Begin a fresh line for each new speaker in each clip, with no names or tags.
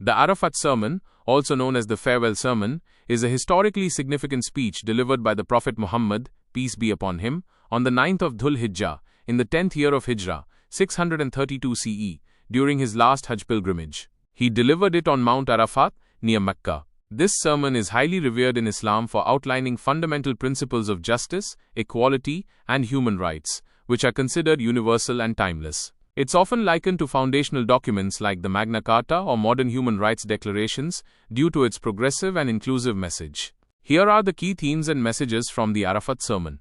The Arafat Sermon, also known as the Farewell Sermon, is a historically significant speech delivered by the Prophet Muhammad, peace be upon him, on the 9th of Dhul Hijjah, in the 10th year of Hijrah, 632 CE, during his last Hajj pilgrimage. He delivered it on Mount Arafat, near Mecca. This sermon is highly revered in Islam for outlining fundamental principles of justice, equality, and human rights, which are considered universal and timeless. It's often likened to foundational documents like the Magna Carta or modern human rights declarations due to its progressive and inclusive message. Here are the key themes and messages from the Arafat Sermon.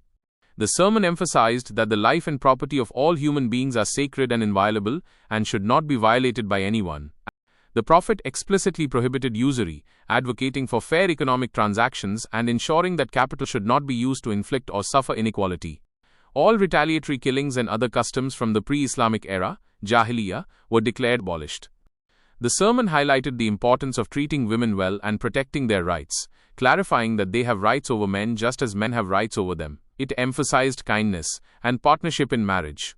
The sermon emphasized that the life and property of all human beings are sacred and inviolable and should not be violated by anyone. The Prophet explicitly prohibited usury, advocating for fair economic transactions and ensuring that capital should not be used to inflict or suffer inequality. All retaliatory killings and other customs from the pre-Islamic era, Jahiliyyah, were declared abolished. The sermon highlighted the importance of treating women well and protecting their rights, clarifying that they have rights over men just as men have rights over them. It emphasized kindness and partnership in marriage.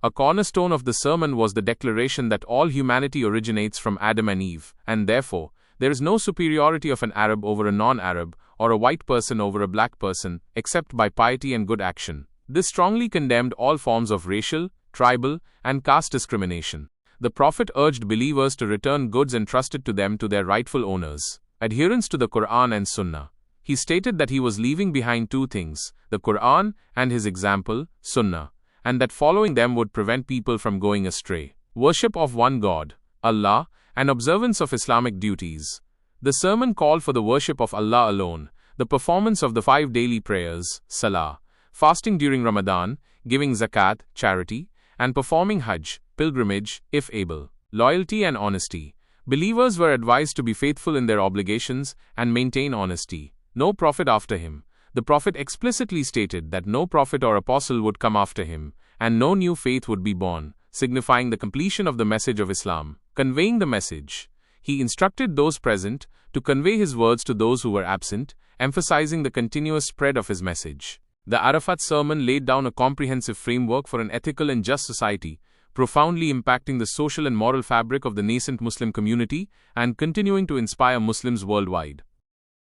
A cornerstone of the sermon was the declaration that all humanity originates from Adam and Eve, and therefore, there is no superiority of an Arab over a non-Arab, or a white person over a black person, except by piety and good action. This strongly condemned all forms of racial, tribal, and caste discrimination. The Prophet urged believers to return goods entrusted to them to their rightful owners. Adherence to the Quran and Sunnah. He stated that he was leaving behind two things, the Quran and his example, Sunnah, and that following them would prevent people from going astray. Worship of one God, Allah, and observance of Islamic duties. The sermon called for the worship of Allah alone, the performance of the 5 daily prayers, Salah, fasting during Ramadan, giving zakat, charity, and performing Hajj, pilgrimage, if able. Loyalty and honesty. Believers were advised to be faithful in their obligations and maintain honesty. No prophet after him. The Prophet explicitly stated that no prophet or apostle would come after him, and no new faith would be born, signifying the completion of the message of Islam. Conveying the message. He instructed those present to convey his words to those who were absent, emphasizing the continuous spread of his message. The Arafat Sermon laid down a comprehensive framework for an ethical and just society, profoundly impacting the social and moral fabric of the nascent Muslim community and continuing to inspire Muslims worldwide.